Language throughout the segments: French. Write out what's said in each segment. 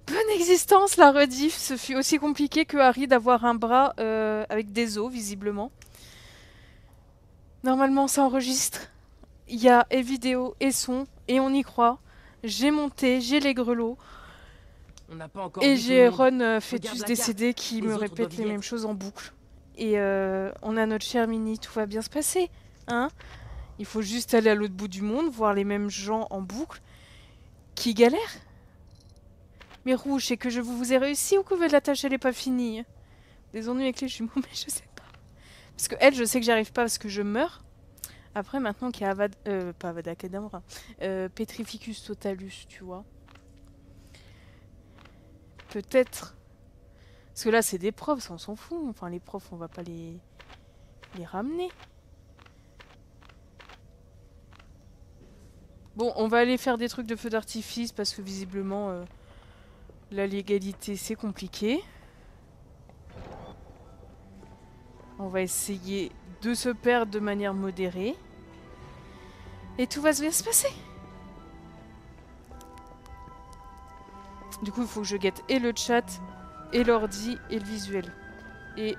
Bonne existence, la rediff. Ce fut aussi compliqué que Harry d'avoir un bras avec des os, visiblement. Normalement, ça enregistre. Il y a et vidéo et son, et on y croit. J'ai monté, j'ai les grelots. On n'a pas encore Et vu tout le j'ai monde. Ron Regarde fœtus la décédé qui Les me autres répète doivent les y mêmes être. choses en boucle. Et on a notre chère Minnie, tout va bien se passer. Hein, il faut juste aller à l'autre bout du monde, voir les mêmes gens en boucle qui galèrent. Mais Rouge, c'est que je vous ai réussi ou que la tâche elle est pas finie? Des ennuis avec les jumeaux, mais je sais pas. Parce que elle, je sais que j'arrive pas parce que je meurs. Après, maintenant qu'il y a pas Avada Kedavra, Petrificus Totalus, tu vois. Peut-être. Parce que là, c'est des profs, ça, on s'en fout. Enfin, les profs, on va pas les ramener. Bon, on va aller faire des trucs de feu d'artifice parce que visiblement, la légalité, c'est compliqué. On va essayer de se perdre de manière modérée. Et tout va bien se passer. Du coup, il faut que je guette et le chat, et l'ordi, et le visuel. Et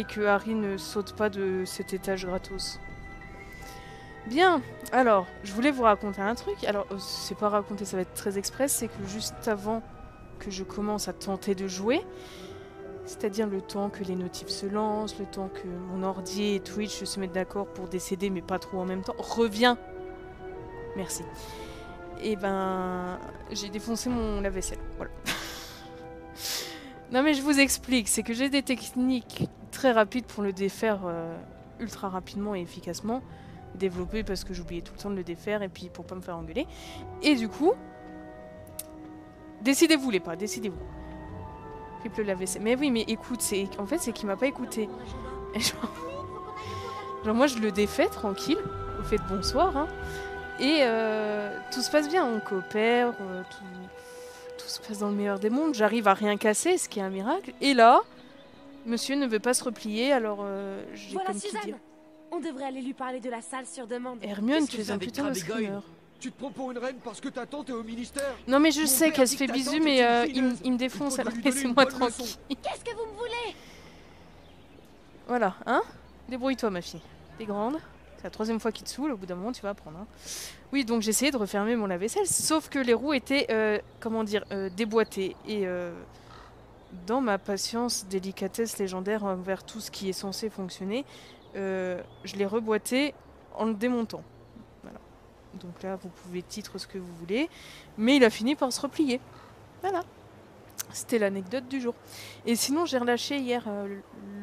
que Harry ne saute pas de cet étage gratos. Bien, alors, je voulais vous raconter un truc. Alors, c'est pas raconter, ça va être très express. C'est que juste avant que je commence à tenter de jouer, c'est-à-dire le temps que les notifs se lancent, le temps que mon ordi et Twitch se mettent d'accord pour décéder, mais pas trop en même temps, reviens. Merci. Et ben, j'ai défoncé mon lave-vaisselle. Voilà. Non mais je vous explique, c'est que j'ai des techniques très rapides pour le défaire ultra rapidement et efficacement. Développées parce que j'oubliais tout le temps de le défaire et puis pour pas me faire engueuler. Et du coup, décidez-vous les pas, décidez-vous. Triple lave-vaisselle. Mais oui, mais écoute, en fait c'est qu'il m'a pas écouté. Et genre moi je le défais tranquille, au fait de bonsoir, hein. Et tout se passe bien, on coopère, tout se passe dans le meilleur des mondes. J'arrive à rien casser, ce qui est un miracle. Et là, monsieur ne veut pas se replier, alors j'ai Voilà comme qui Suzanne. dire. On devrait aller lui parler de la salle sur demande. Hermione, Qu'est-ce tu que es c'est un avec putain de Grabegoyle screamer. Tu te prends pour une reine parce que ta tante est au ministère? Non mais je Mon sais père qu'elle dit se fait que ta bisous, tante mais est une il fileuse. me défonce, Il faut alors lui donner laissez-moi une bonne leçon. tranquille. Qu'est-ce que vous me voulez? Voilà, hein? Débrouille-toi ma fille. T'es grande. C'est la troisième fois qu'il te saoule, au bout d'un moment tu vas apprendre. Hein. Oui, donc j'ai essayé de refermer mon lave-vaisselle, sauf que les roues étaient, comment dire, déboîtées. Et dans ma patience, délicatesse légendaire envers tout ce qui est censé fonctionner, je l'ai reboîté en le démontant. Voilà. Donc là, vous pouvez titre ce que vous voulez, mais il a fini par se replier. Voilà. C'était l'anecdote du jour. Et sinon, j'ai relâché hier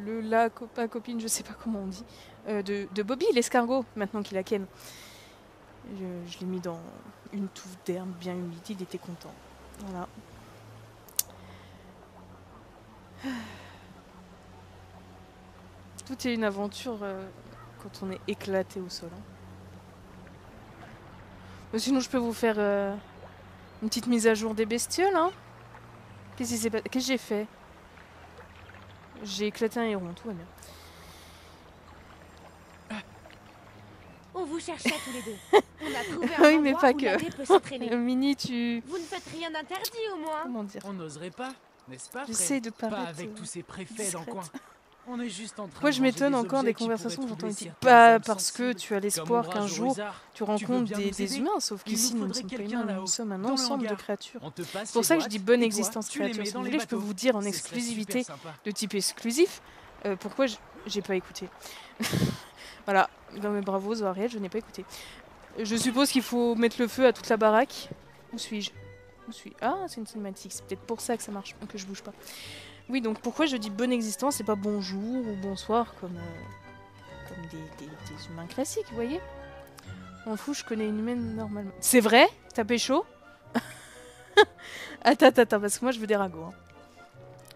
la copine, je sais pas comment on dit, de Bobby, l'escargot, maintenant qu'il a Ken. Je l'ai mis dans une touffe d'herbe bien humide, il était content. Voilà. Tout est une aventure quand on est éclaté au sol. Hein. Mais sinon, je peux vous faire une petite mise à jour des bestioles. Hein. Qu'est-ce que j'ai fait? J'ai éclaté un héron, tout va bien. On vous cherchait tous les deux. On a trouvé un Oui, mais endroit pas où que. la peut se traîner. Mini, tu... Vous ne faites rien d'interdit au moins. Comment dire? On n'oserait pas, n'est-ce pas, J'essaie de Fred? paraître Pas avec tous ces préfets dans le discrète. coin. On est juste en train Pourquoi de je ranger m'étonne encore objets des qui pourraient conversations que j'entends troubler ici? certaines Pas âmes parce que sensibles, tu as comme l'espoir Ombrage qu'un ou jour Wizard. tu Tu veux rencontres bien des nous aider? humains, sauf Il qu'ici nous nous ne faudrait sommes pas quelqu'un humains, nous là-haut, sommes un dans le ensemble de hangar. créatures. On te passe C'est pour les ça que je dis boîtes, bonne et toi, existence tu les créature. mets Si dans vous les voulez, je peux bateaux. vous dire en Ce serait exclusivité super sympa. de type exclusif pourquoi j'ai pas écouté. Voilà, dans mes bravos, Ariel, je n'ai pas écouté. Je suppose qu'il faut mettre le feu à toute la baraque. Où suis-je? Où suis-je? Ah, c'est une cinématique, c'est peut-être pour ça que ça marche, que je bouge pas. Oui, donc pourquoi je dis bonne existence et pas bonjour ou bonsoir comme des humains classiques, vous voyez? M'en fous, je connais une humaine normalement. C'est vrai? T'as pécho? Attends, parce que moi je veux des ragots. Hein.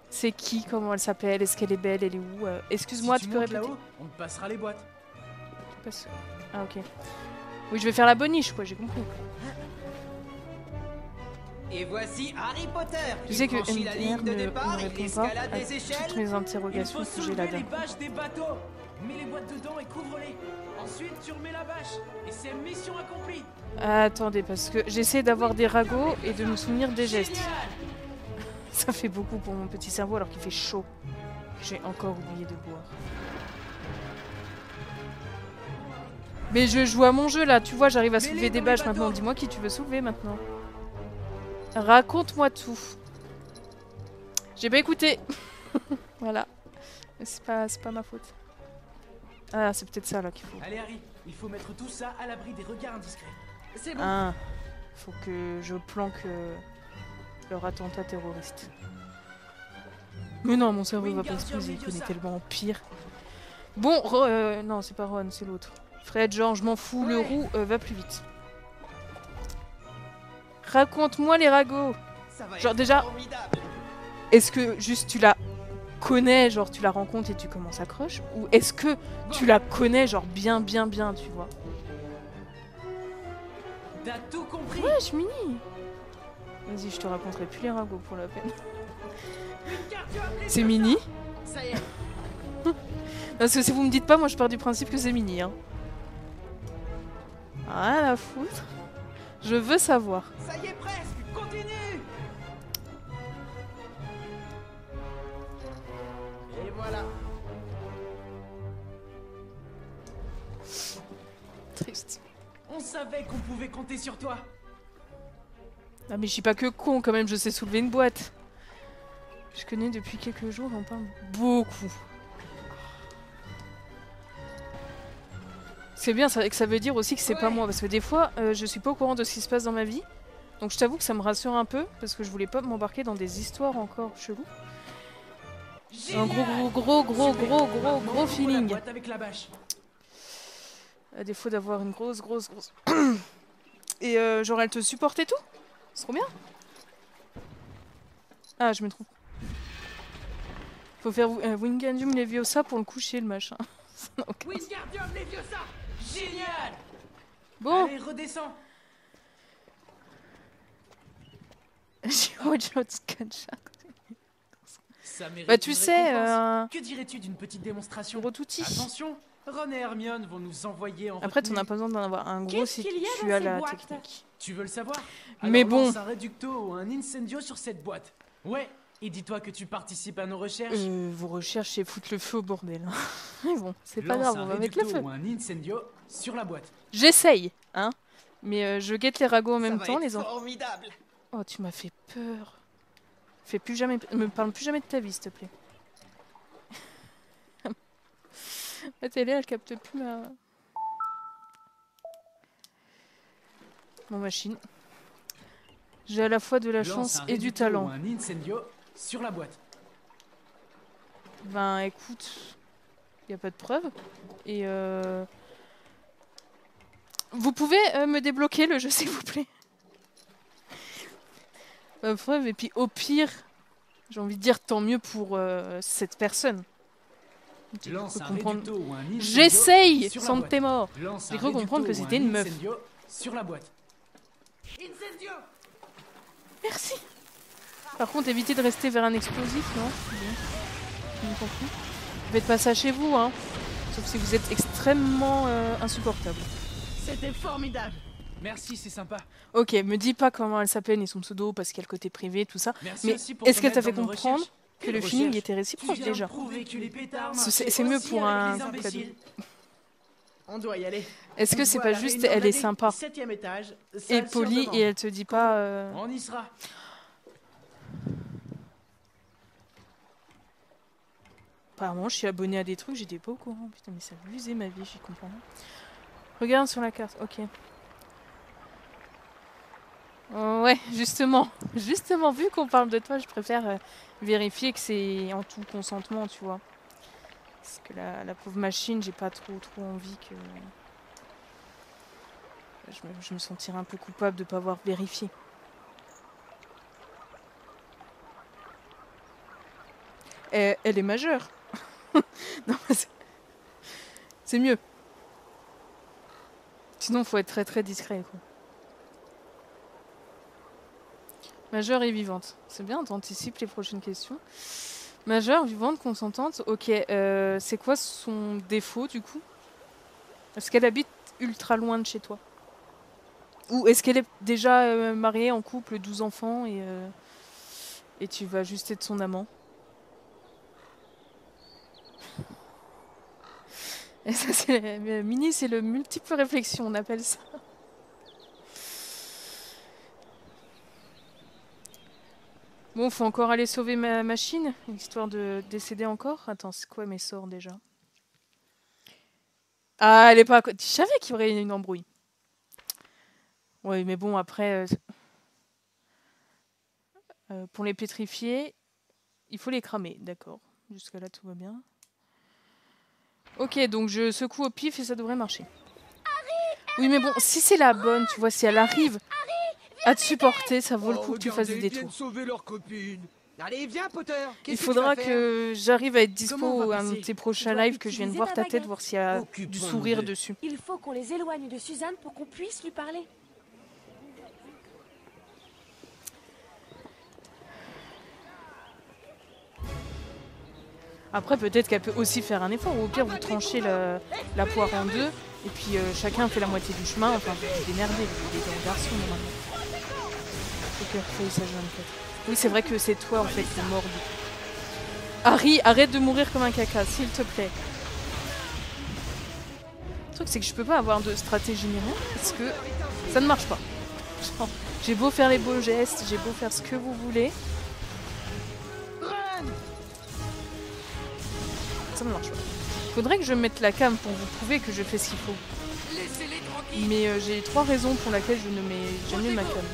C'est qui? Comment elle s'appelle? Est-ce qu'elle est belle? Elle est où? Excuse-moi, Si tu peux montes répéter? là-haut, on te passera les boîtes. Ah, ok. Oui, je vais faire la boniche, quoi, j'ai compris. Et voici Harry Potter Tu qui sais que franchit la ligne de ne départ, il répond pas escalade à des échelles. toutes mes Il interrogations faut que j'ai là soulever les dedans. bâches des bateaux. Mets les boîtes dedans et couvre-les. Ensuite, tu remets la bâche. Et c'est mission accomplie. Attendez, parce que j'essaie d'avoir des ragots et de me souvenir des gestes. Génial. Ça fait beaucoup pour mon petit cerveau alors qu'il fait chaud. J'ai encore oublié de boire. Mais je joue à mon jeu là, tu vois, j'arrive à soulever des bâches maintenant. Dis-moi qui tu veux soulever maintenant. Raconte-moi tout. J'ai pas écouté. Voilà. Mais c'est pas ma faute. Ah, c'est peut-être ça là qu'il faut. Allez Harry, il faut mettre tout ça à l'abri des regards indiscrets. C'est bon. Ah, faut que je planque leur attentat terroriste. Mais non, mon cerveau va pas exploser, il connaît tellement pire. Bon, non, c'est pas Ron, c'est l'autre. Fred, genre, je m'en fous, le roux va plus vite. Raconte-moi les ragots. Genre déjà, est-ce que juste tu la connais, genre tu la rencontres et tu commences à crush, ou est-ce que tu la connais genre bien, tu vois? T'as tout compris. Ouais, je mini. Vas-y, je te raconterai plus les ragots pour la peine. C'est mini. Ça y est. Parce que si vous me dites pas, moi je pars du principe que c'est mini. Hein. Rien à foutre. Je veux savoir. Ça y est presque. Continue. Et voilà. Triste. On savait qu'on pouvait compter sur toi. Ah mais je suis pas que con quand même, je sais soulever une boîte. Je connais depuis quelques jours, on parle beaucoup. C'est bien que ça veut dire aussi que c'est pas moi, parce que des fois je suis pas au courant de ce qui se passe dans ma vie. Donc je t'avoue que ça me rassure un peu, parce que je voulais pas m'embarquer dans des histoires encore cheloues. Un gros feeling. Avec la bâche. À défaut d'avoir une grosse. Et genre elle te supporte et tout? C'est trop bien. Ah, je me trompe. Faut faire Wingardium Leviosa pour le coucher, le machin. Wingardium Leviosa. Génial. Bon. Allez, redescends. Bah tu sais, que dirais-tu d'une petite démonstration? gros touti. Attention, Ron et Hermione vont nous envoyer en Après, t'en retenue. as pas besoin d'en avoir un gros si Qu'est-ce qu'il y a tu dans as ces la boîtes? technique. Tu veux le savoir? Mais Alors bon. lance un réducto ou un incendio sur cette boîte. Ouais, et dis-toi que tu participes à nos recherches. Vos recherches, c'est foutre le feu au bordel. Mais bon, c'est pas Lance grave, un on va mettre le réducto feu. ou un incendio sur la boîte. J'essaye, hein. Mais je guette les ragots en même Ça va temps, être les enfants. formidable. Oh, tu m'as fait peur. Fais plus jamais, me parle plus jamais de ta vie, s'il te plaît. La télé, elle capte plus ma... Mon machine. J'ai à la fois de la Lance chance un et du réducto talent. ou un incendio sur la boîte. Ben écoute, y a pas de preuve. Et vous pouvez me débloquer le jeu, s'il vous plaît? Pas de preuve, et puis au pire, j'ai envie de dire tant mieux pour cette personne. Tu Lance peux un comprendre. réducto ou un incendio J'essaye, sur la sans boîte. tes morts. Lance J'ai un cru comprendre que réducto ou c'était un une meuf. incendio sur la boîte. Incendio. Merci. Par contre, évitez de rester vers un explosif, non? Bien. J'ai compris. Faites pas ça chez vous, hein. Sauf si vous êtes extrêmement insupportable. C'était formidable. Merci, c'est sympa. Ok, me dis pas comment elle s'appelle ni son pseudo parce qu'il y a le côté privé, tout ça. Merci Mais aussi pour est-ce ton qu'elle t'a aide fait dans nos comprendre recherches. que Quelle le feeling recherche? était Tu réciproque viens déjà? de prouver que les pétards C'est marchaient mieux aussi pour avec un les cadeau. imbéciles. On doit y aller. Est-ce que On se c'est voit pas à la juste réunion elle est d'année, sympa 7e étage, et salle polie sur et elle te dit pas On y sera. apparemment je suis abonnée à des trucs, j'étais pas au courant. Putain mais ça a abusé ma vie, j'y comprends rien. Regarde sur la carte, ok. Ouais, justement, vu qu'on parle de toi, je préfère vérifier que c'est en tout consentement, tu vois. Parce que la pauvre machine, j'ai pas trop envie que... Je me sentirais un peu coupable de pas avoir vérifié. Elle est majeure. Non, c'est mieux. Sinon, faut être très discret, quoi. Majeure et vivante. C'est bien, t'anticipes les prochaines questions. Majeure, vivante, consentante. Ok, c'est quoi son défaut, du coup? Est-ce qu'elle habite ultra loin de chez toi? Ou est-ce qu'elle est déjà mariée, en couple, 12 enfants Et tu vas juste être son amant. Et ça, c'est Mini, c'est le multiple réflexion, on appelle ça. Bon, faut encore aller sauver ma machine, histoire de décéder encore. Attends, c'est quoi mes sorts déjà? Ah, elle est pas à côté. Je savais qu'il y aurait une embrouille. Oui, mais bon, après, pour les pétrifier, il faut les cramer, d'accord. Jusqu'à là, tout va bien. Ok, donc je secoue au pif et ça devrait marcher. Oui, mais bon, si c'est la bonne, tu vois, si elle arrive à te supporter, ça vaut le coup que tu fasses des regardez, ils viennent détours. sauver leur copine. Allez, viens, Potter. Il Qu'est-ce faudra que tu vas faire que j'arrive à être Comment on dispo va à un de passer? tes prochains Tu dois lives, que je vienne utiliser voir ta ta tête, baguette. voir s'il y a du Occupons-nous sourire d'elle. dessus. Il faut qu'on les éloigne de Suzanne pour qu'on puisse lui parler. Après, peut-être qu'elle peut aussi faire un effort, ou au pire, vous tranchez la poire en deux, et puis chacun fait la moitié du chemin, enfin, vous vous démerdez, vous êtes en garçon, normalement. Poker Face H24. Oui, c'est vrai que c'est toi, en fait, le mort du... Harry, arrête de mourir comme un caca, s'il te plaît. Le truc, c'est que je peux pas avoir de stratégie ni rien, parce que ça ne marche pas. Genre, j'ai beau faire les beaux gestes, j'ai beau faire ce que vous voulez. Ça ne marche pas. Faudrait que je mette la cam pour vous prouver que je fais ce qu'il faut. Laissez-les tranquilles. Mais j'ai 3 raisons pour lesquelles je ne mets jamais ma cam.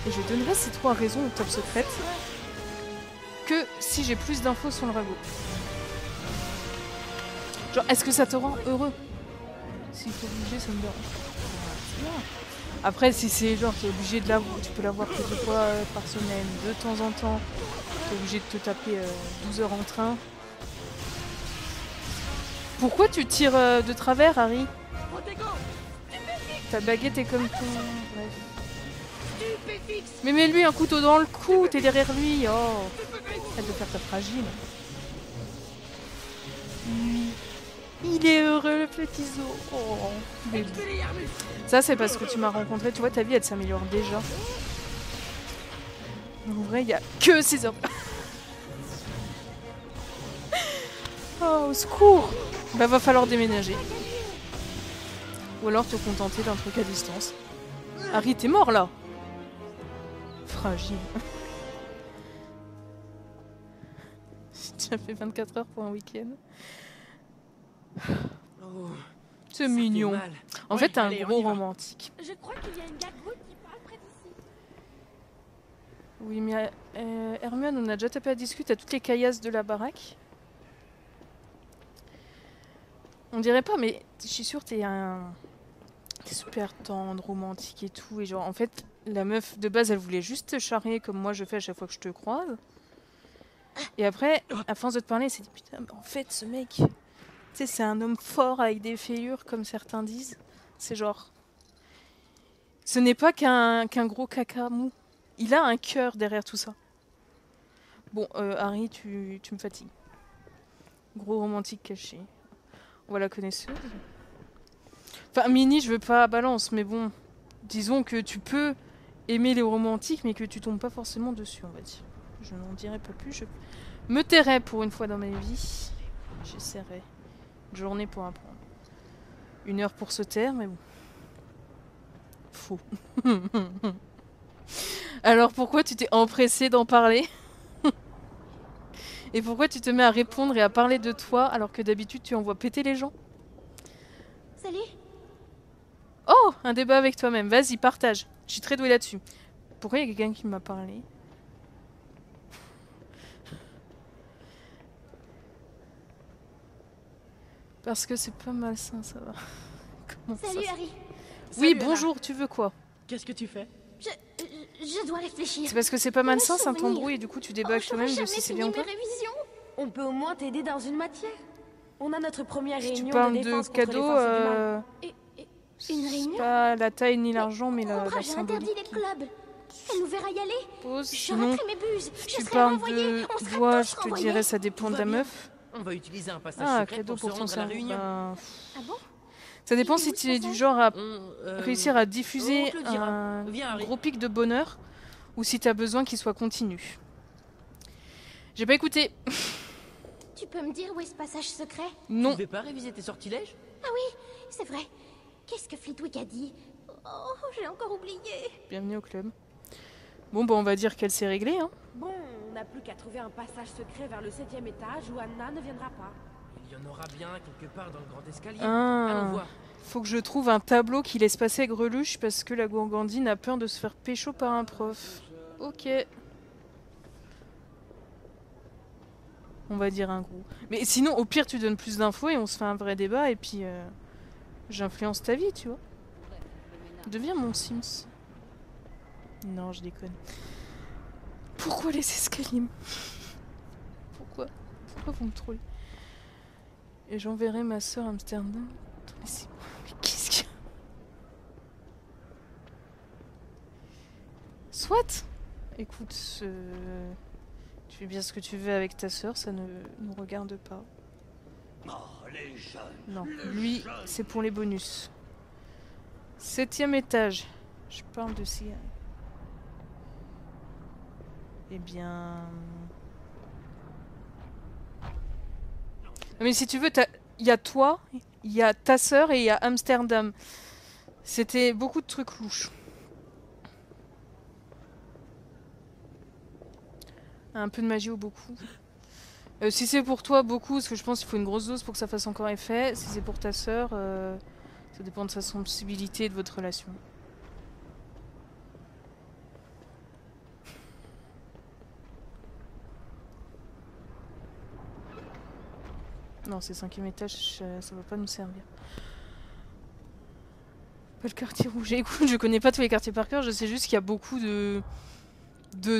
Et je donnerai ces 3 raisons au top secret que si j'ai plus d'infos sur le ragot. Genre, est-ce que ça te rend heureux? S'il faut bouger, ça me dérange. C'est bien. Après, si c'est genre, t'es obligé de l'avoir, tu peux l'avoir que 2 fois par semaine, de temps en temps, t'es obligé de te taper 12 heures en train. Pourquoi tu tires de travers, Harry? Ta baguette est comme ton... Bref. Mais mets-lui un couteau dans le cou, t'es derrière lui. Oh, arrête de faire ta fragile. Lui, il est heureux, le petit zoo. Oh, bébé. Ça, c'est parce que tu m'as rencontré. Tu vois, ta vie, elle s'améliore déjà. En vrai, il n'y a que ces hommes. Oh, au secours. Bah, va falloir déménager. Ou alors te contenter d'un truc à distance. Harry, t'es mort, là. Fragile. Tu as fait 24 heures pour un week-end. Oh, C'est ça fait mignon. mal. En Ouais, fait, t'es un allez, on gros y va. romantique. Je crois qu'il y a une gargouille qui parle près d'ici. Oui, mais Hermione, on a déjà tapé à discuter à toutes les caillasses de la baraque. On dirait pas, mais je suis sûre t'es t'es super tendre, romantique et tout. Et genre, en fait, la meuf de base, elle voulait juste te charrier comme moi je fais à chaque fois que je te croise. Et après, à force de te parler, elle s'est dit putain, mais en fait, ce mec, tu sais, c'est un homme fort avec des fêlures, comme certains disent. C'est genre. Ce n'est pas qu'un gros caca mou. Il a un cœur derrière tout ça. Bon, Harry, tu me fatigues. Gros romantique caché. On va la connaisseuse. Enfin, Mini, je veux pas balance, mais bon. Disons que tu peux aimer les romantiques, mais que tu tombes pas forcément dessus, on va dire. Je n'en dirai pas plus. Je me tairai pour une fois dans ma vie. J'essaierai. Une journée pour apprendre. 1 heure pour se taire, mais bon. Faux. Alors pourquoi tu t'es empressé d'en parler? Et pourquoi tu te mets à répondre et à parler de toi alors que d'habitude tu envoies péter les gens? Salut. Oh, un débat avec toi-même. Vas-y, partage. Je suis très douée là-dessus. Pourquoi il y a quelqu'un qui m'a parlé? Parce que c'est pas malsain, ça va. Comment Salut ça Harry. Oui, Salut, Anna. bonjour, tu veux quoi? Qu'est-ce que tu fais? Je dois réfléchir. C'est parce que c'est pas malsain, ça souvenir. t'embrouille et du coup tu débats avec toi-même de j'aurais si jamais c'est fini bien ou mes pas? révisions. On peut au moins t'aider dans une matière. On a notre première Si réunion tu parles de de défense contre les cadeaux, forces du mal. Et une c'est réunion? pas la taille ni l'argent, mais la Ombrage a interdit symbolique les qui clubs. Elle nous verra y aller. pose. J'aurais Sinon, pris mes buses. si Je tu serais parles renvoyée. de On sera doigts, tous je te renvoyés. dirais ça dépend Tout de va la bien. meuf. On va utiliser un passage Ah, secret cadeau pour se pour ton rendre à la cerveau. réunion. Ben, Ah bon? Ça dépend si tu es du genre à On, réussir à on diffuser te le dira. un Viens, Harry. gros pic de bonheur ou si t'as besoin qu'il soit continu. J'ai pas écouté. Tu peux me dire où est ce passage secret? Non. Tu devais pas réviser tes sortilèges? C'est vrai. Qu'est-ce que Flitwick a dit? Oh, j'ai encore oublié. Bienvenue au club. Bon, bah on va dire qu'elle s'est réglée, hein. Bon, on n'a plus qu'à trouver un passage secret vers le 7e étage où Anna ne viendra pas. Il y en aura bien quelque part dans le grand escalier. Ah. Allons voir. Faut que je trouve un tableau qui laisse passer Greluche parce que la gourgandine a peur de se faire pécho par un prof. Ok. On va dire un gros. Mais sinon, au pire, tu donnes plus d'infos et on se fait un vrai débat et puis j'influence ta vie, tu vois. Deviens mon Sims. Non, je déconne. Pourquoi les escaliers? Pourquoi vous me trollez? Et j'enverrai ma soeur à Amsterdam. Mais qu'est-ce qu'il y a? Soit. Écoute, tu fais bien ce que tu veux avec ta soeur, ça ne nous regarde pas. Non, lui, c'est pour les bonus. 7e étage. Je parle de ces... Eh bien... Mais si tu veux, il y a toi, il y a ta sœur et il y a Amsterdam. C'était beaucoup de trucs louches. Un peu de magie ou beaucoup. Si c'est pour toi, beaucoup, parce que je pense qu'il faut une grosse dose pour que ça fasse encore effet. Si c'est pour ta sœur, ça dépend de sa sensibilité et de votre relation. Non, c'est 5e étage, ça va pas nous servir. Pas le quartier rouge. Écoute, je connais pas tous les quartiers par cœur, je sais juste qu'il y a beaucoup de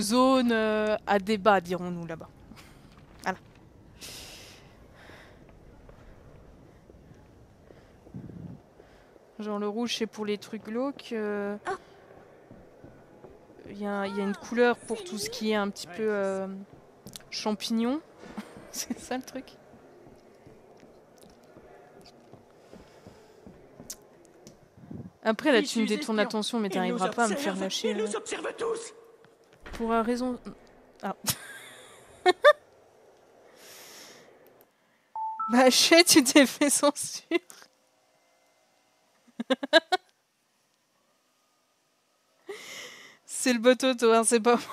zones à débat, dirons-nous, là-bas. Voilà. Genre le rouge, c'est pour les trucs glauques. Il y a une couleur pour tout ce qui est un petit peu champignon. C'est ça le truc. Après, là, tu me détournes l'attention, mais t'arriveras pas à me faire lâcher. Ils nous observent tous. Pour une raison... Ah. Bah, chais, tu t'es fait censure. C'est le bot auto, hein, c'est pas moi.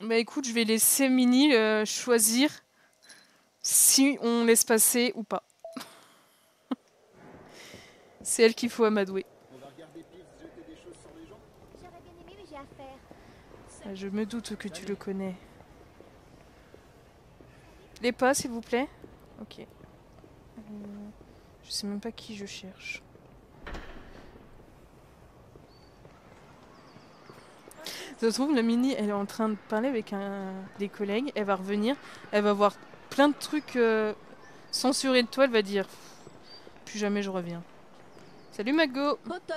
Bah écoute, je vais laisser Mini choisir si on laisse passer ou pas. C'est elle qu'il faut amadouer. J'aurais bien aimé, mais j'ai affaire. Je me doute que tu le connais. Les pas, s'il vous plaît. Ok. Je sais même pas qui je cherche. Ça se trouve, la Mini, elle est en train de parler avec des collègues. Elle va revenir. Elle va voir plein de trucs censurés de toi. Elle va dire plus jamais je reviens. Salut Mago. Potter,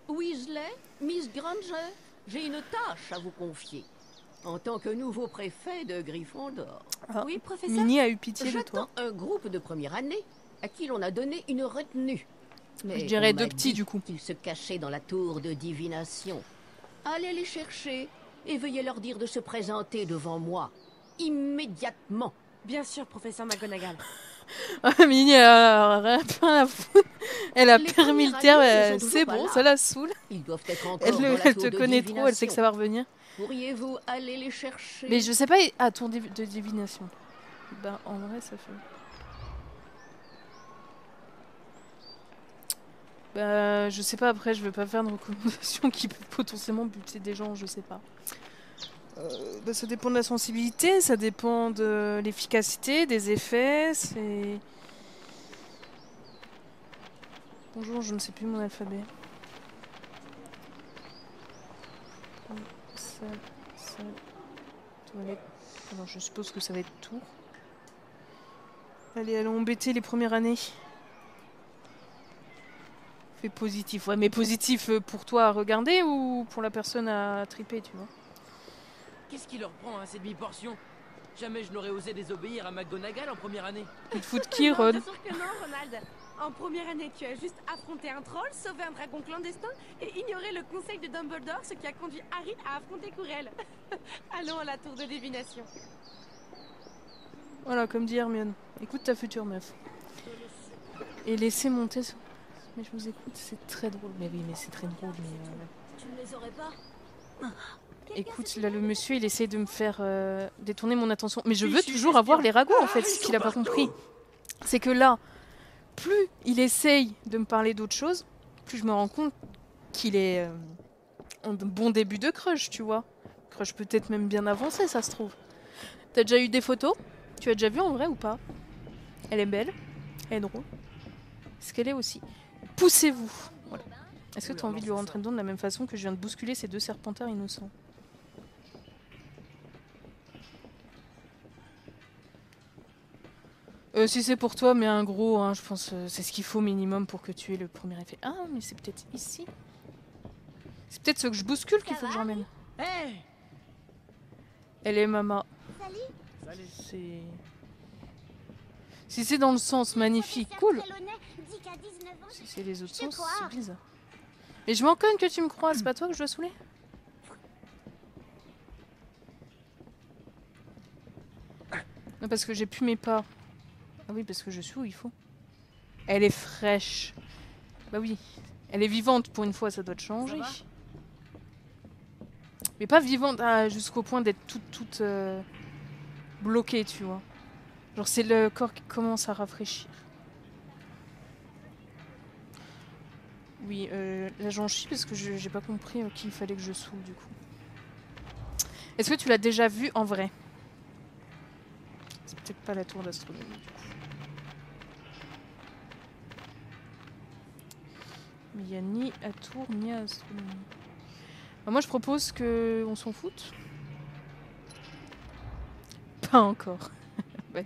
Weasley, Miss Granger, j'ai une tâche à vous confier. En tant que nouveau préfet de Gryffondor, Ah, Oui, professeur? Mini a eu pitié de j'attends toi. un groupe de première année à qui l'on a donné une retenue. Mais Je dirais on m'a 2 petits dit du coup. qu'ils se cachaient dans la tour de divination. Allez les chercher et veuillez leur dire de se présenter devant moi immédiatement. Bien sûr, professeur McGonagall. Ah, Mini elle a rien à foutre. Elle a Les permis le premières terme. années, ils sont C'est toujours pas bon, là. ça la saoule. Ils doivent être encore Elle, dans la elle tour te de connaît trop. Elle sait que ça va revenir. Pourriez-vous aller les chercher? Mais je sais pas. Ah, tour de divination. Ben, en vrai, ça fait. Bah, je sais pas, après, je vais pas faire de recommandations qui peuvent potentiellement buter des gens, je sais pas. Bah, ça dépend de la sensibilité, ça dépend de l'efficacité, des effets, c'est... Bonjour, je ne sais plus mon alphabet. Ça, toilette... Alors, je suppose que ça va être tout. Allez, allons embêter les premières années. Fais positif. Ouais, mais positif pour toi à regarder ou pour la personne à triper, tu vois? Qu'est-ce qui leur prend à ces demi-portions? Jamais je n'aurais osé désobéir à McGonagall en première année. Tu te fous de qui, Non, Ron? bien sûr que non, Ronald. En première année, tu as juste affronté un troll, sauvé un dragon clandestin et ignoré le conseil de Dumbledore, ce qui a conduit Harry à affronter Quirrell. Allons à la tour de divination. Voilà, comme dit Hermione. Écoute ta future meuf. Et laissez monter... Mais je vous écoute, c'est très drôle. Mais oui, mais c'est très drôle, mais... Tu ne les aurais pas? Écoute, là, le monsieur, il essaie de me faire détourner mon attention. Mais je veux toujours avoir les ragots, en fait, ce qu'il a pas compris. C'est que là, plus il essaye de me parler d'autre chose, plus je me rends compte qu'il est en bon début de crush, tu vois. Crush peut-être même bien avancé, ça se trouve. T'as déjà eu des photos? Tu as déjà vu en vrai ou pas? Elle est belle, elle est drôle. Est-ce qu'elle est aussi? Poussez-vous. Voilà. Est-ce que tu as envie de lui rentrer dedans de la même façon que je viens de bousculer ces deux serpentards innocents? Si c'est pour toi, mais un gros, hein, je pense c'est ce qu'il faut minimum pour que tu aies le premier effet. Ah, mais c'est peut-être ici. C'est peut-être ce que je bouscule qu'il faut que j'emmène. Hé Elle est maman. Salut. Salut. C'est... Si c'est dans le sens magnifique, cool. Dit qu'à 19 ans, Si c'est les autres Je te sens, crois. c'est bizarre. Mais je m'en conne que tu me crois, c'est pas toi que je dois saouler? Non, parce que j'ai plus mes pas. Ah oui, parce que je suis où il faut. Elle est fraîche. Bah oui. Elle est vivante pour une fois, ça doit te changer. va Mais pas vivante jusqu'au point d'être toute bloquée, tu vois. Genre c'est le corps qui commence à rafraîchir. Oui, là j'en chie parce que j'ai pas compris qu'il fallait que je saoule du coup. Est-ce que tu l'as déjà vu en vrai? C'est peut-être pas la tour d'astronomie du coup. Mais il n'y a ni à tour ni à astronomie. Bah, moi je propose qu'on s'en foute. Pas encore. Bah,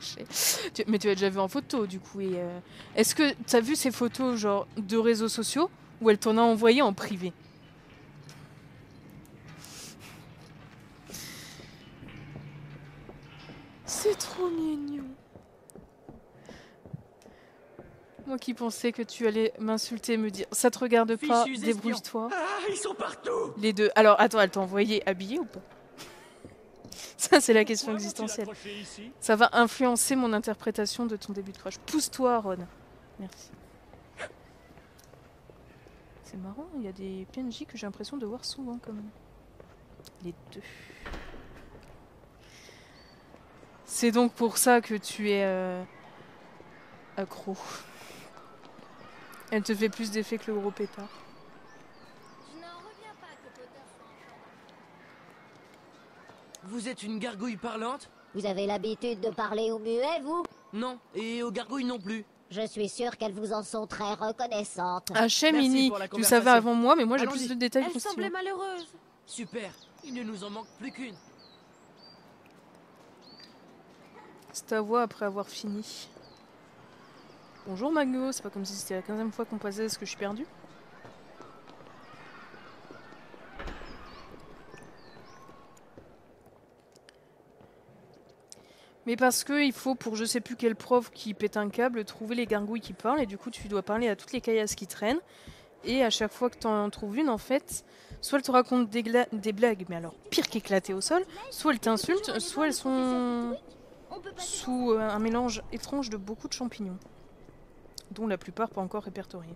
mais tu as déjà vu en photo du coup. Et est-ce que tu as vu ces photos genre de réseaux sociaux ou elle t'en a envoyé en privé? C'est trop mignon. Moi qui pensais que tu allais m'insulter et me dire ça te regarde pas, Fichus débrouille-toi. Ah, ils sont partout. Les deux. Alors attends, elle t'a envoyé habillée ou pas? Ça c'est la question Pourquoi existentielle. vont-ils accrocher ici? Ça va influencer mon interprétation de ton début de crush. Pousse-toi, Ron. Merci. C'est marrant, il y a des PNJ que j'ai l'impression de voir souvent quand même. Les deux. C'est donc pour ça que tu es accro. Elle te fait plus d'effet que le gros pétard. je n'en reviens pas que Potter soit enfant. Vous êtes une gargouille parlante? Vous avez l'habitude de parler aux muets, vous? Non, et aux gargouilles non plus. Je suis sûre qu'elles vous en sont très reconnaissantes. Hachem, Merci Ini, pour la tu le savais conversation. avant moi, mais moi j'ai Allons-y. plus de détails Elle croustillants. semblait malheureuse. Super, il ne nous en manque plus qu'une. C'est ta voix après avoir fini. Bonjour Mago, c'est pas comme si c'était la 15e fois qu'on passait, est-ce que je suis perdue? Mais parce que il faut, pour je sais plus quel prof qui pète un câble, trouver les gargouilles qui parlent, et du coup tu dois parler à toutes les caillasses qui traînent. Et à chaque fois que tu en trouves une, en fait, soit elle te raconte des blagues, mais alors pire qu'éclatées au sol, soit elle t'insulte, soit elles sont On peut passer sous un mélange étrange de beaucoup de champignons, dont la plupart pas encore répertoriés.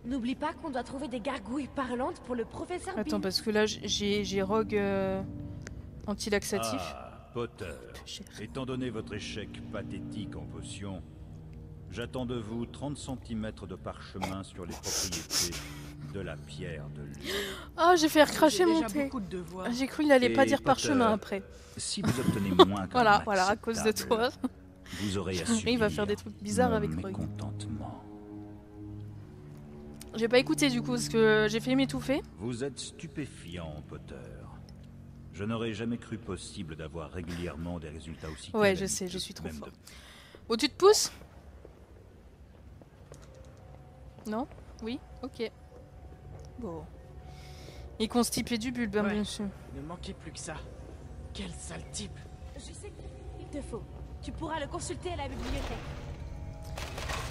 N'oublie pas qu'on doit trouver des gargouilles parlantes pour le professeur Attends, Bean. parce que là j'ai Rogue anti-laxatif. Ah, Potter. Cher. Étant donné votre échec pathétique en potion, j'attends de vous 30 cm de parchemin sur les propriétés de la pierre de lune. Ah, j'ai fait recracher J'ai mon déjà thé. beaucoup de devoirs. J'ai cru qu'il allait pas Et dire Potter, parchemin après. Si vous obtenez moins qu'un Voilà, voilà, à cause de toi. vous aurez à Il va subir faire des trucs bizarres mon avec Rogue. mécontentement. J'ai pas écouté du coup, parce que j'ai failli m'étouffer. Vous êtes stupéfiant, Potter. Je n'aurais jamais cru possible d'avoir régulièrement des résultats aussi Ouais, je calamiteux, sais, je suis trop même fort. de- Oh, tu te pousses? Non? Oui? Ok. Bon. Et constipé du bulbe, hein, Ouais. bien sûr. Il ne manquait plus que ça. Quel sale type. Je sais qu'il te faut. Tu pourras le consulter à la bibliothèque.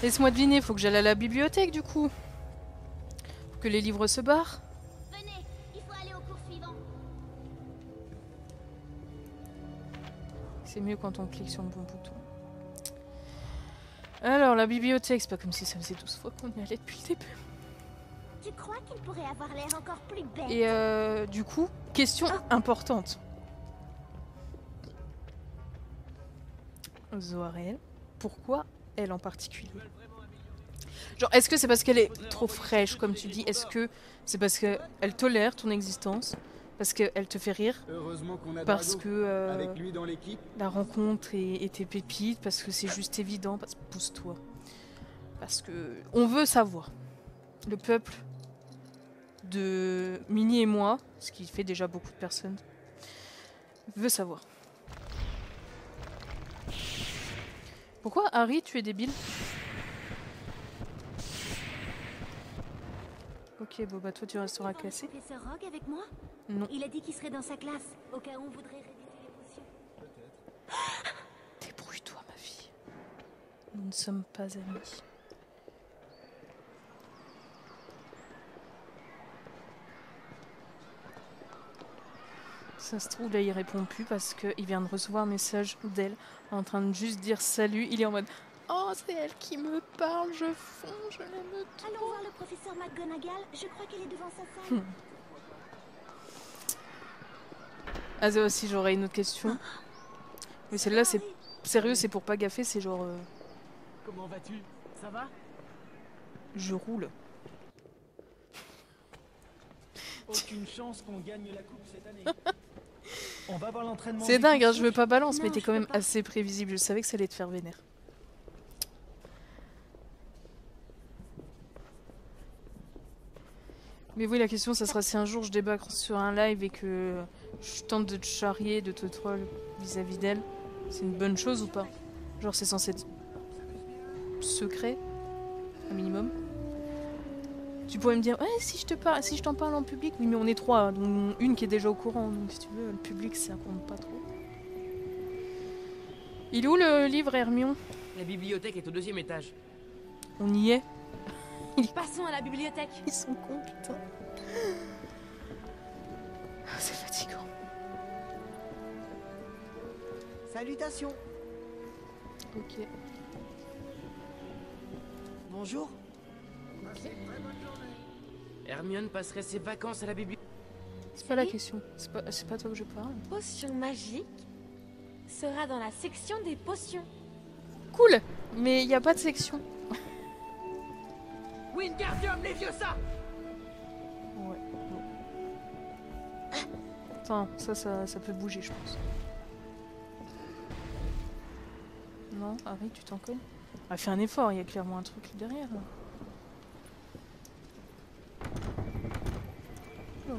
Laisse-moi deviner, faut que j'aille à la bibliothèque du coup. Faut que les livres se barrent. Venez, il faut aller au cours suivant. C'est mieux quand on clique sur le bon bouton. Alors, la bibliothèque, c'est pas comme si ça faisait 12 fois qu'on y allait depuis le début. Tu crois qu'il pourrait avoir l'air encore plus bête? Et du coup, question importante. Zoarel, pourquoi elle en particulier? Genre, est-ce que c'est parce qu'elle est trop fraîche, comme tu dis? Est-ce que c'est parce qu'elle tolère ton existence? Parce qu'elle te fait rire? Heureusement qu'on a Parce Drago. que Avec lui dans l'équipe, la rencontre était pépite? Parce que c'est juste évident? Pousse-toi. Parce que on veut savoir. Le peuple de Minnie et moi, ce qui fait déjà beaucoup de personnes, veut savoir. Pourquoi Harry, tu es débile? Ok, bon bah toi tu resteras cassé. Professeur Rogue avec moi? Non. Il a dit qu'il serait dans sa classe, au cas où on voudrait réviser les potions. Débrouille-toi ma fille. Nous ne sommes pas amis. Ça se trouve là il répond plus parce qu'il vient de recevoir un message d'elle en train de juste dire salut. Il est en mode oh c'est elle qui me parle, je fonds, je l'aime trop. Allons voir le professeur McGonagall, je crois qu'elle est devant sa salle. Ah ça aussi j'aurais une autre question. Mais celle-là c'est sérieux, c'est pour pas gaffer, c'est genre Comment vas-tu? Ça va? je roule. Aucune chance qu'on gagne la coupe cette année. On va voir l'entraînement. C'est des dingue, hein, coachs. je veux pas balance, Non, mais t'es je quand peux même pas. assez prévisible. Je savais que ça allait te faire vénère. Mais oui, la question, ça sera si un jour je débarque sur un live et que je tente de te charrier, de te troll vis-à-vis d'elle, c'est une bonne chose ou pas? Genre, c'est censé être secret, un minimum. Tu pourrais me dire, ouais, si je t'en parle en public, oui, mais on est trois, hein, dont une qui est déjà au courant, donc si tu veux, le public, ça compte pas trop. Il est où le livre, Hermione? La bibliothèque est au 2e étage. On y est. Passons à la bibliothèque. Ils sont cons, putain. Ah, c'est fatigant. Salutations. Ok. Bonjour. Hermione passerait ses vacances à la bibliothèque. C'est pas la question. C'est pas toi que je parle. Potion magique sera dans la section des potions. Cool. Mais y a pas de section. Wingardium Leviosa! Ouais. Attends, ça peut bouger, je pense. Non, Harry, tu t'en connais? Ah, fais un effort, il y a clairement un truc derrière. Là. Oh.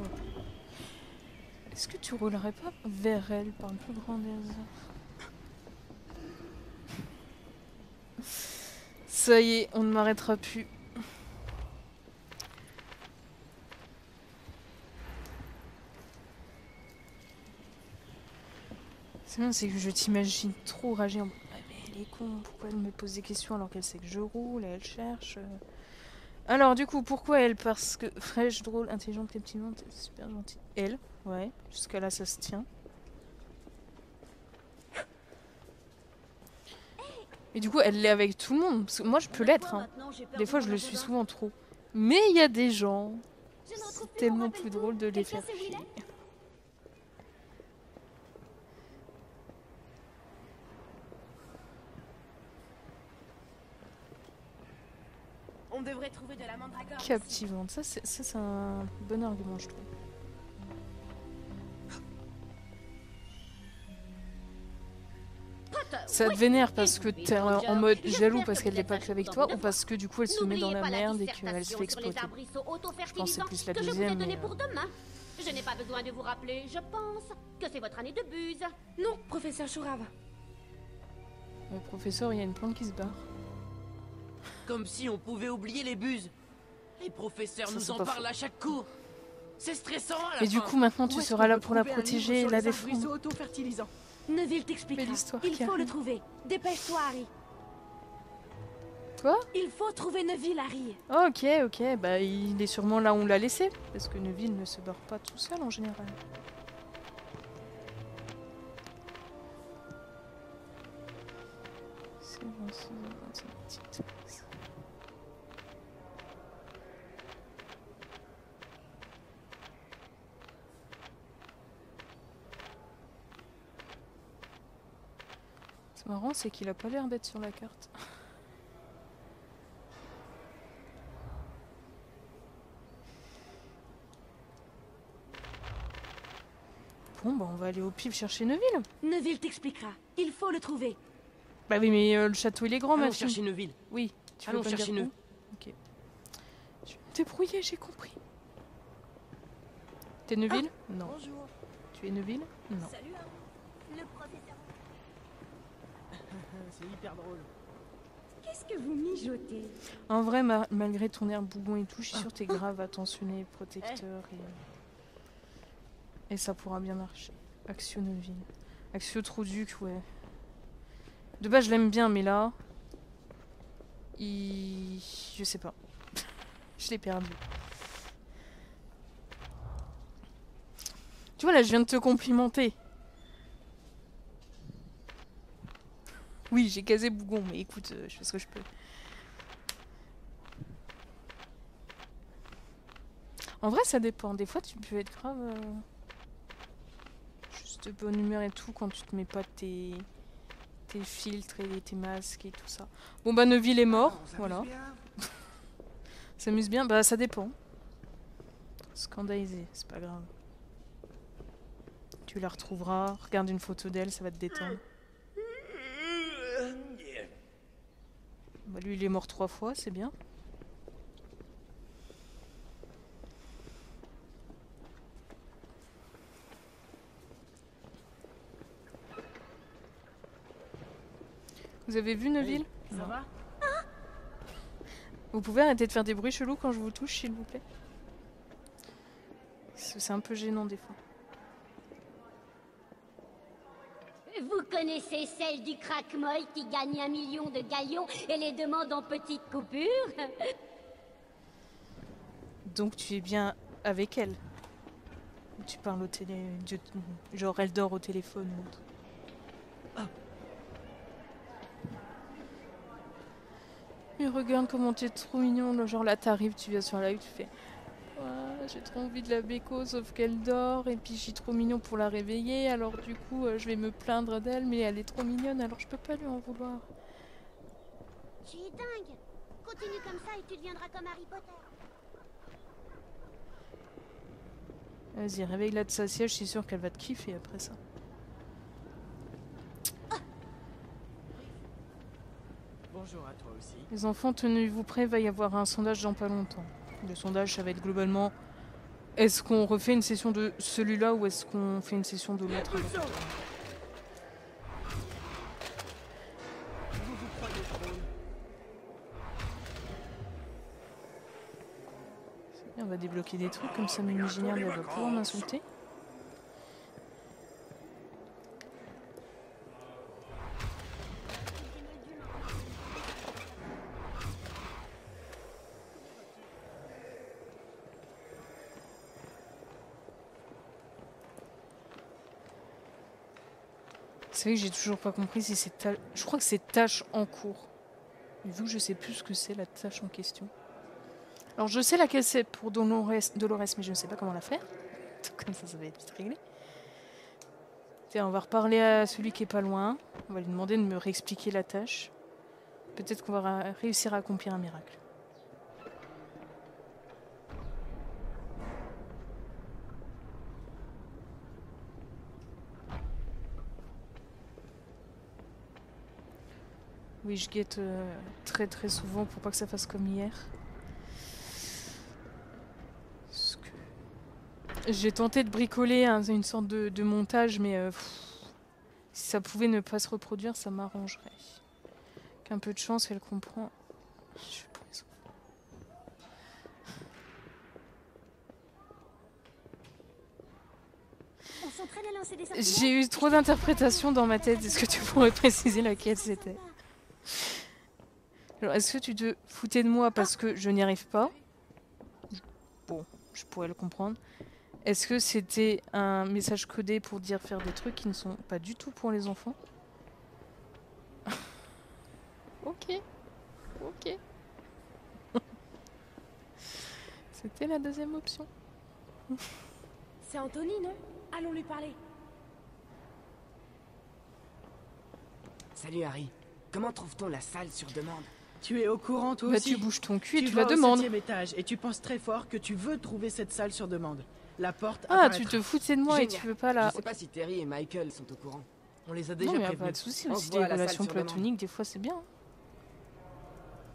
Est-ce que tu roulerais pas vers elle par le plus grand des hasards? Ça y est, on ne m'arrêtera plus. C'est bien, c'est que je t'imagine trop rager en mode, ah, mais elle est con, pourquoi elle me pose des questions alors qu'elle sait que je roule, elle cherche. Alors du coup, pourquoi elle? Parce que fraîche, drôle, intelligente, captivante, super gentille. Elle, ouais, jusqu'à là ça se tient. Et du coup, elle l'est avec tout le monde. Parce que moi, je peux l'être. Hein. Des fois, je le suis souvent trop. Mais il y a des gens. Je ne retrouve C'est plus mon tellement rappel plus tout. drôle de les Quelqu'un faire sait où il chier. est? On devrait trouver de la mandragore. Captivante. Ça, c'est un bon argument, je trouve. Ça te vénère parce que t'es en mode jaloux parce qu'elle n'est pas qu'avec toi ou parce que du coup elle se met dans la merde et qu'elle se fait exploiter. Je pense que c'est plus la deuxième. Mais Je n'ai pas besoin de vous rappeler, je pense, que c'est votre année de buse. Non, professeur Shurav. Le professeur, il y a une plante qui se barre. Comme si on pouvait oublier les buses. Les professeurs Ça, nous c'est en pas parlent faux. à chaque cours. C'est stressant à la Et du fin. coup, maintenant, Où tu est-ce seras qu'on là peut pour la trouver un livre protéger et sur la les arbrisseaux défendre. auto-fertilisants? Neville t'expliquera. Belle histoire Il qui faut le arrive. trouver. Dépêche-toi, Harry. Quoi? Il faut trouver Neville, Harry. Ok, ok, bah il est sûrement là où on l'a laissé. Parce que Neville ne se barre pas tout seul en général. C'est 26, 27, 28. C'est marrant, c'est qu'il a pas l'air d'être sur la carte. Bon, bah on va aller au pif chercher Neville. Neville t'expliquera. Il faut le trouver. Bah oui, mais le château il est grand, ma Allons fille. chercher Neville. Oui, tu veux Allons pas me chercher dire Neville. où? Ok. Je vais me débrouiller, j'ai compris. T'es Neville? Non. Bonjour. Tu es Neville? Non. Salut, le professeur. C'est hyper drôle. Qu'est-ce que vous mijotez? En vrai, malgré ton air bougon et tout, je suis sûre que t'es grave attentionné, protecteur et ça pourra bien marcher. Axio Neville. Axio Trouduc, ouais. De base, je l'aime bien, mais là... Je sais pas. Je l'ai perdu. Tu vois, là, je viens de te complimenter. Oui, j'ai casé Bougon, mais écoute, je fais ce que je peux. En vrai, ça dépend. Des fois, tu peux être grave... juste de bonne humeur et tout quand tu te mets pas tes filtres et tes masques et tout ça. Bon, bah, Neville est mort. Voilà. S'amuse bien. Bah, ça dépend. Scandalisé, c'est pas grave. Tu la retrouveras. Regarde une photo d'elle, ça va te détendre. Bah, lui, il est mort 3 fois, c'est bien. Vous avez vu Neville? Ça Non. va? Vous pouvez arrêter de faire des bruits chelous quand je vous touche, s'il vous plaît? C'est un peu gênant des fois. Vous connaissez celle du crack-molle qui gagne 1 million de galions et les demande en petites coupures? Donc tu es bien avec elle? Tu parles au genre elle dort au téléphone ou autre. Mais regarde comment tu es trop mignon, là, genre là t'arrives, tu viens sur la live, tu fais ouais, j'ai trop envie de la béco sauf qu'elle dort et puis je suis trop mignon pour la réveiller alors du coup je vais me plaindre d'elle mais elle est trop mignonne alors je peux pas lui en vouloir. Tu es dingue. Continue comme ça et tu deviendras comme Harry Potter. Vas-y, réveille-la de sa siège, je suis sûre qu'elle va te kiffer après ça. Bonjour à toi aussi. Les enfants, tenez-vous prêts, il va y avoir un sondage dans pas longtemps. Le sondage, ça va être globalement, est-ce qu'on refait une session de celui-là ou est-ce qu'on fait une session de l'autre? On va débloquer des trucs, comme ça Mimi Génial elle va pouvoir m'insulter. C'est vrai que j'ai toujours pas compris si c'est je crois que c'est tâche en cours. Mais vu que je sais plus ce que c'est la tâche en question. Alors je sais laquelle c'est pour Dolores, mais je ne sais pas comment la faire. Comme ça va être vite réglé. Tiens, on va reparler à celui qui est pas loin. On va lui demander de me réexpliquer la tâche. Peut-être qu'on va réussir à accomplir un miracle. Oui, je guette très très souvent pour pas que ça fasse comme hier. J'ai tenté de bricoler une sorte de montage, mais si ça pouvait ne pas se reproduire, ça m'arrangerait. Qu'un peu de chance, elle comprend. Je fais pour les enfants. On s'entraîne à lancer des sortilèges. J'ai eu trop d'interprétations dans ma tête. Est-ce que tu pourrais préciser laquelle c'était? Alors, est-ce que tu te foutais de moi parce que je n'y arrive pas? Bon, je pourrais le comprendre. Est-ce que c'était un message codé pour dire faire des trucs qui ne sont pas du tout pour les enfants? Ok. Ok. C'était la deuxième option. C'est Anthony, non? Allons lui parler. Salut Harry. Comment trouve-t-on la salle sur demande? Tu es au courant toi Bah aussi. tu bouges ton cul et tu vas la au demandes. 7e étage et tu penses très fort que tu veux trouver cette salle sur demande. La porte Ah, apparaîtra. tu te foutais de moi et Génial. tu veux pas la... Je sais pas si Terry et Michael sont au courant. On les a Non déjà mais y a prévenus. pas de soucis, On aussi se des voit à la salle relations sur demande. platoniques, des fois c'est bien.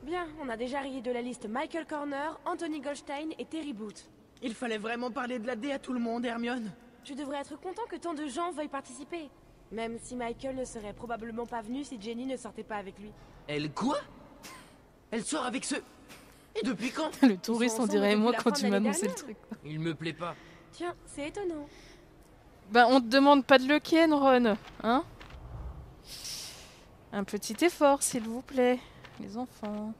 Bien, on a déjà rayé de la liste Michael Corner, Anthony Goldstein et Terry Booth. Il fallait vraiment parler de la D à tout le monde, Hermione. Tu devrais être content que tant de gens veuillent participer. Même si Michael ne serait probablement pas venu si Jenny ne sortait pas avec lui. Elle quoi? Elle sort avec ce... Et depuis quand? Le touriste, on ensemble dirait depuis moi la quand fin tu de l'année m'annonçais le dernière. truc. Il me plaît pas. Tiens, c'est étonnant. Bah on te demande pas de le ken, Ron, hein? Un petit effort, s'il vous plaît, les enfants.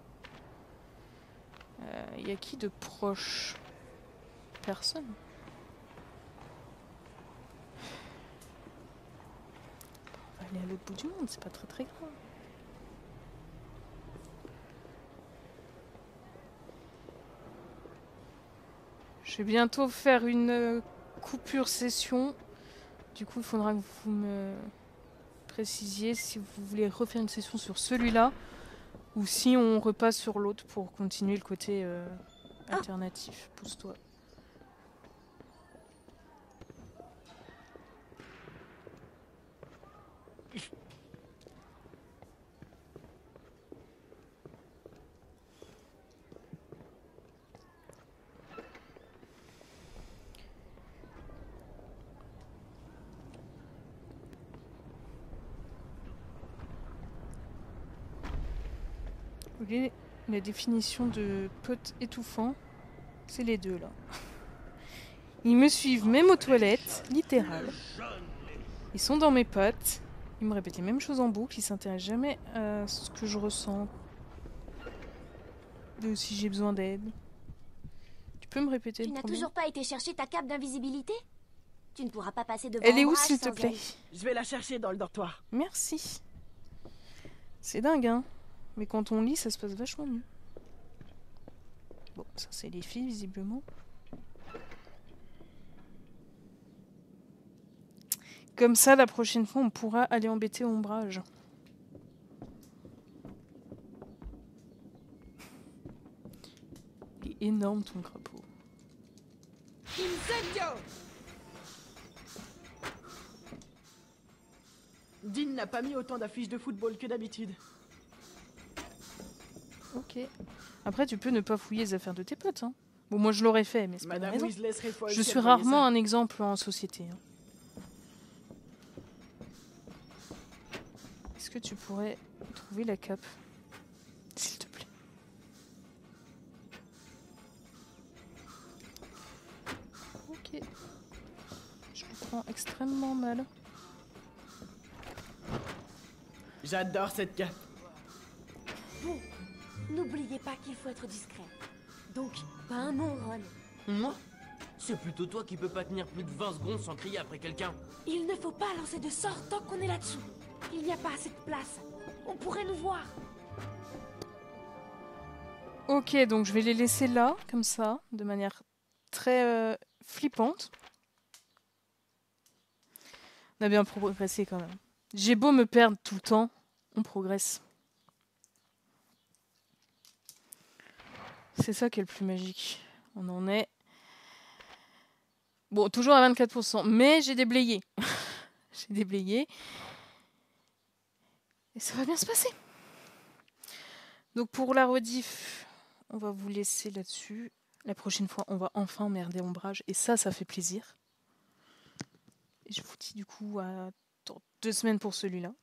Y a qui de proche? Personne. On va aller à l'autre bout du monde, c'est pas très grave. Je vais bientôt faire une coupure session. Du coup, il faudra que vous me précisiez si vous voulez refaire une session sur celui-là ou si on repasse sur l'autre pour continuer le côté alternatif. Pousse-toi. Vous voyez, la définition de pote étouffant, c'est les deux là. Ils me suivent même aux toilettes, littéral. Ils sont dans mes potes. Ils me répètent les mêmes choses en boucle. Ils s'intéressent jamais à ce que je ressens. De si j'ai besoin d'aide. Tu peux me répéter Tu le n'as premier? toujours pas été chercher ta cape d'invisibilité? Tu ne pourras pas passer devant Elle est où, Ombrage s'il te sans plaît? elle. Je vais la chercher dans le dortoir. Merci. C'est dingue, hein. Mais quand on lit, ça se passe vachement mieux. Bon, ça c'est les filles, visiblement. Comme ça, la prochaine fois, on pourra aller embêter Ombrage. Il est énorme, ton crapaud. Incendio! Dean n'a pas mis autant d'affiches de football que d'habitude. Ok. Après, tu peux ne pas fouiller les affaires de tes potes, hein. Bon, moi je l'aurais fait, mais c'est pas une Madame raison. Weasley serait folle Je si suis elle voyait rarement ça. un exemple en société, hein. Est-ce que tu pourrais trouver la cape, s'il te plaît? Ok. Je le prends extrêmement mal. J'adore cette cape. Bon, n'oubliez pas qu'il faut être discret. Donc, pas un mot, Ron. Moi? C'est plutôt toi qui peux pas tenir plus de 20 secondes sans crier après quelqu'un. Il ne faut pas lancer de sort tant qu'on est là-dessous. Il n'y a pas assez de place. On pourrait nous voir. Ok, donc je vais les laisser là, comme ça, de manière très flippante. On a bien progressé quand même. J'ai beau me perdre tout le temps, on progresse. C'est ça qui est le plus magique. On en est... Bon, toujours à 24%, mais j'ai déblayé. J'ai déblayé. Et ça va bien se passer. Donc pour la rediff, on va vous laisser là-dessus. La prochaine fois, on va enfin emmerder Ombrage. Et ça fait plaisir. Et je vous dis du coup à dans 2 semaines pour celui-là.